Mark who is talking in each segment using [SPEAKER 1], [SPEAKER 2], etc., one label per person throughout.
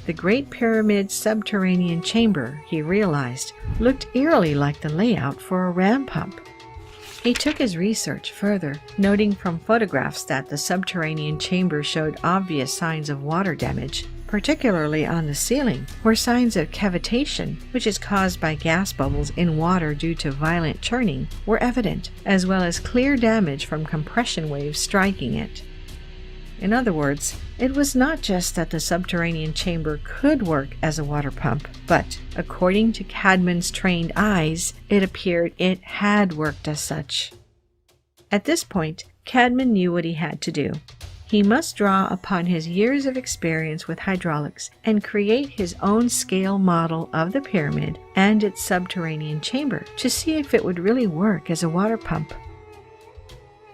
[SPEAKER 1] The Great Pyramid's subterranean chamber, he realized, looked eerily like the layout for a ram pump. He took his research further, noting from photographs that the subterranean chamber showed obvious signs of water damage, particularly on the ceiling, where signs of cavitation, which is caused by gas bubbles in water due to violent churning, were evident, as well as clear damage from compression waves striking it. In other words, it was not just that the subterranean chamber could work as a water pump, but, according to Cadman's trained eyes, it appeared it had worked as such. At this point, Cadman knew what he had to do. He must draw upon his years of experience with hydraulics and create his own scale model of the pyramid and its subterranean chamber to see if it would really work as a water pump.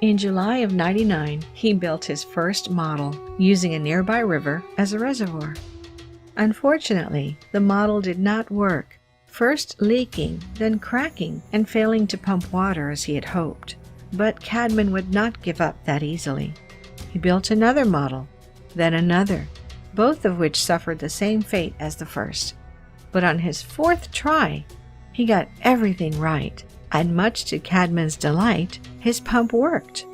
[SPEAKER 1] In July of '99, he built his first model, using a nearby river as a reservoir. Unfortunately, the model did not work, first leaking, then cracking, and failing to pump water as he had hoped. But Cadman would not give up that easily. He built another model, then another, both of which suffered the same fate as the first. But on his fourth try, he got everything right, and much to Cadman's delight, his pump worked.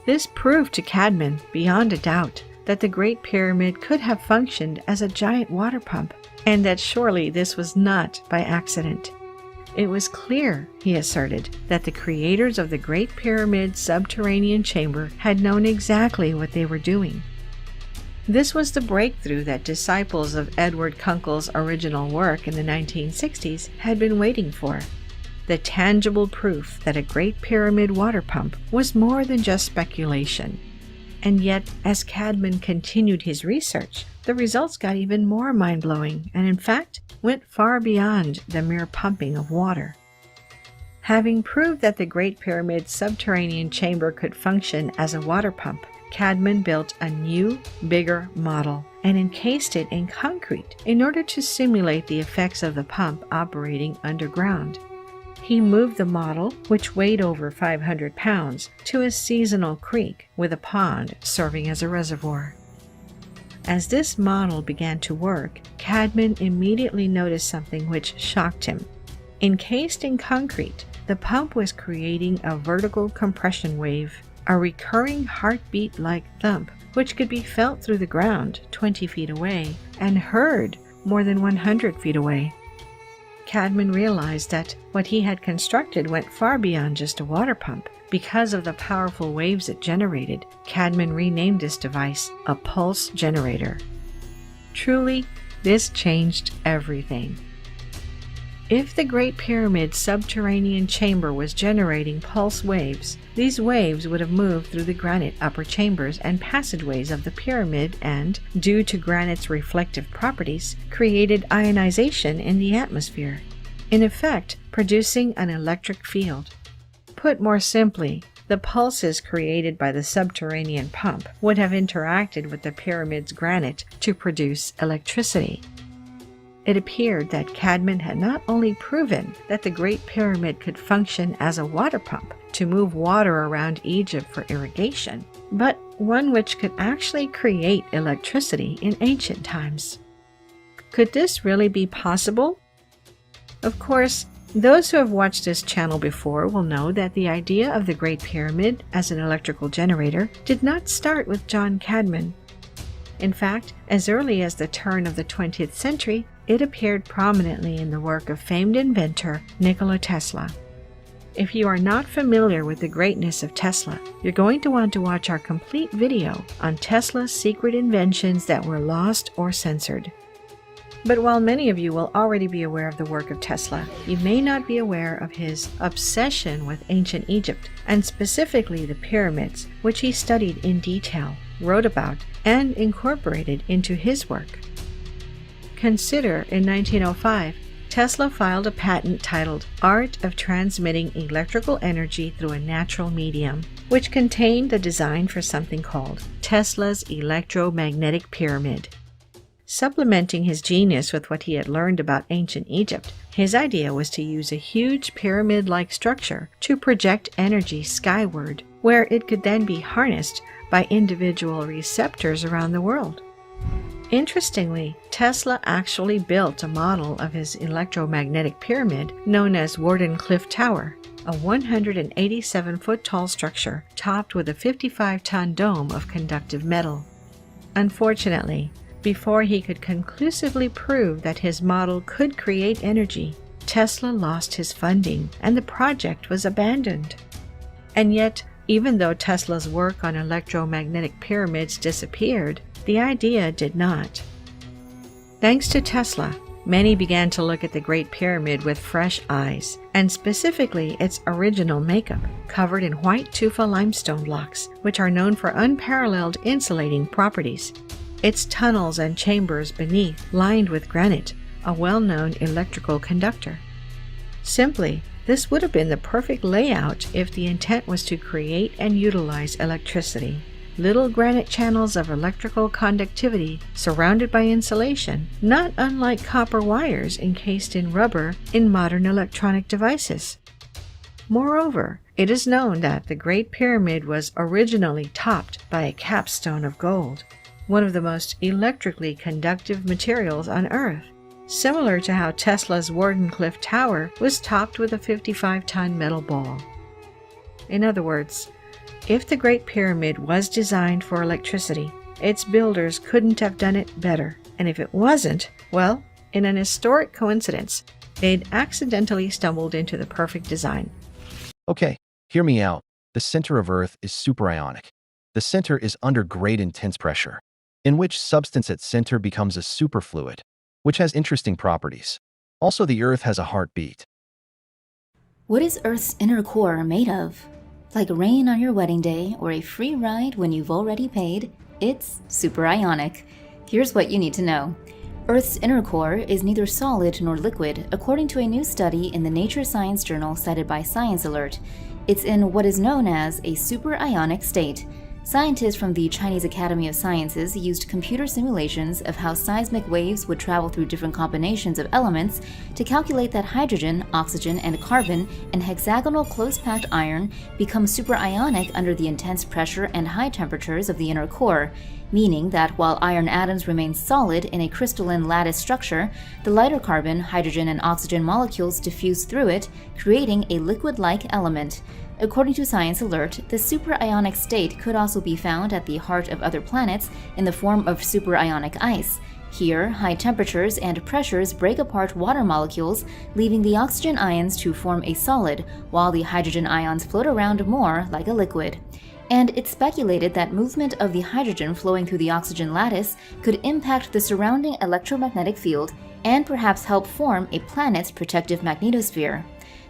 [SPEAKER 1] This proved to Cadman, beyond a doubt, that the Great Pyramid could have functioned as a giant water pump, and that surely this was not by accident. It was clear, he asserted, that the creators of the Great Pyramid's subterranean chamber had known exactly what they were doing. This was the breakthrough that disciples of Edward Kunkel's original work in the 1960s had been waiting for. The tangible proof that a Great Pyramid water pump was more than just speculation. And yet, as Cadman continued his research, the results got even more mind-blowing and, in fact, went far beyond the mere pumping of water. Having proved that the Great Pyramid's subterranean chamber could function as a water pump, Cadman built a new, bigger model and encased it in concrete in order to simulate the effects of the pump operating underground. He moved the model, which weighed over 500 pounds, to a seasonal creek with a pond serving as a reservoir. As this model began to work, Cadman immediately noticed something which shocked him. Encased in concrete, the pump was creating a vertical compression wave, a recurring heartbeat-like thump, which could be felt through the ground 20 feet away and heard more than 100 feet away. Cadman realized that what he had constructed went far beyond just a water pump. Because of the powerful waves it generated, Cadman renamed this device a pulse generator. Truly, this changed everything. If the Great Pyramid's subterranean chamber was generating pulse waves, these waves would have moved through the granite upper chambers and passageways of the pyramid and, due to granite's reflective properties, created ionization in the atmosphere, in effect producing an electric field. Put more simply, the pulses created by the subterranean pump would have interacted with the pyramid's granite to produce electricity. It appeared that Cadman had not only proven that the Great Pyramid could function as a water pump to move water around Egypt for irrigation, but one which could actually create electricity in ancient times. Could this really be possible? Of course, those who have watched this channel before will know that the idea of the Great Pyramid as an electrical generator did not start with John Cadman. In fact, as early as the turn of the 20th century, it appeared prominently in the work of famed inventor Nikola Tesla. If you are not familiar with the greatness of Tesla, you're going to want to watch our complete video on Tesla's secret inventions that were lost or censored. But while many of you will already be aware of the work of Tesla, you may not be aware of his obsession with ancient Egypt, and specifically the pyramids, which he studied in detail, wrote about, and incorporated into his work. Consider, in 1905, Tesla filed a patent titled Art of Transmitting Electrical Energy Through a Natural Medium, which contained the design for something called Tesla's electromagnetic pyramid. Supplementing his genius with what he had learned about ancient Egypt, his idea was to use a huge pyramid-like structure to project energy skyward, where it could then be harnessed by individual receptors around the world. Interestingly, Tesla actually built a model of his electromagnetic pyramid known as Wardenclyffe Tower, a 187-foot tall structure topped with a 55-ton dome of conductive metal. Unfortunately, before he could conclusively prove that his model could create energy, Tesla lost his funding and the project was abandoned. And yet, even though Tesla's work on electromagnetic pyramids disappeared, the idea did not. Thanks to Tesla, many began to look at the Great Pyramid with fresh eyes, and specifically its original makeup, covered in white tufa limestone blocks, which are known for unparalleled insulating properties. Its tunnels and chambers beneath lined with granite, a well-known electrical conductor. Simply, this would have been the perfect layout if the intent was to create and utilize electricity. Little granite channels of electrical conductivity surrounded by insulation, not unlike copper wires encased in rubber in modern electronic devices. Moreover, it is known that the Great Pyramid was originally topped by a capstone of gold, one of the most electrically conductive materials on Earth, similar to how Tesla's Wardenclyffe Tower was topped with a 55-ton metal ball. In other words, if the Great Pyramid was designed for electricity, its builders couldn't have done it better. And if it wasn't, well, in an historic coincidence, they'd accidentally stumbled into the perfect design.
[SPEAKER 2] Okay, hear me out. The center of Earth is superionic. The center is under great intense pressure, in which substance at center becomes a superfluid, which has interesting properties. Also, the Earth has a heartbeat.
[SPEAKER 3] What is Earth's inner core made of? Like rain on your wedding day or a free ride when you've already paid, it's superionic. Here's what you need to know. Earth's inner core is neither solid nor liquid, according to a new study in the Nature Science journal cited by Science Alert. It's in what is known as a superionic state. Scientists from the Chinese Academy of Sciences used computer simulations of how seismic waves would travel through different combinations of elements to calculate that hydrogen, oxygen, and carbon and hexagonal close-packed iron become superionic under the intense pressure and high temperatures of the inner core, meaning that while iron atoms remain solid in a crystalline lattice structure, the lighter carbon, hydrogen, and oxygen molecules diffuse through it, creating a liquid-like element. According to Science Alert, the superionic state could also be found at the heart of other planets in the form of superionic ice. Here, high temperatures and pressures break apart water molecules, leaving the oxygen ions to form a solid, while the hydrogen ions float around more like a liquid. And it's speculated that movement of the hydrogen flowing through the oxygen lattice could impact the surrounding electromagnetic field and perhaps help form a planet's protective magnetosphere.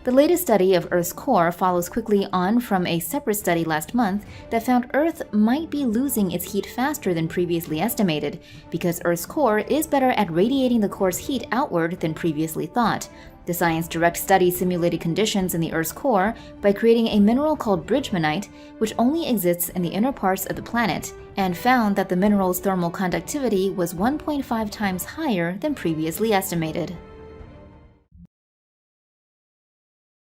[SPEAKER 3] The latest study of Earth's core follows quickly on from a separate study last month that found Earth might be losing its heat faster than previously estimated, because Earth's core is better at radiating the core's heat outward than previously thought. The Science Direct study simulated conditions in the Earth's core by creating a mineral called bridgemanite, which only exists in the inner parts of the planet, and found that the mineral's thermal conductivity was 1.5 times higher than previously estimated.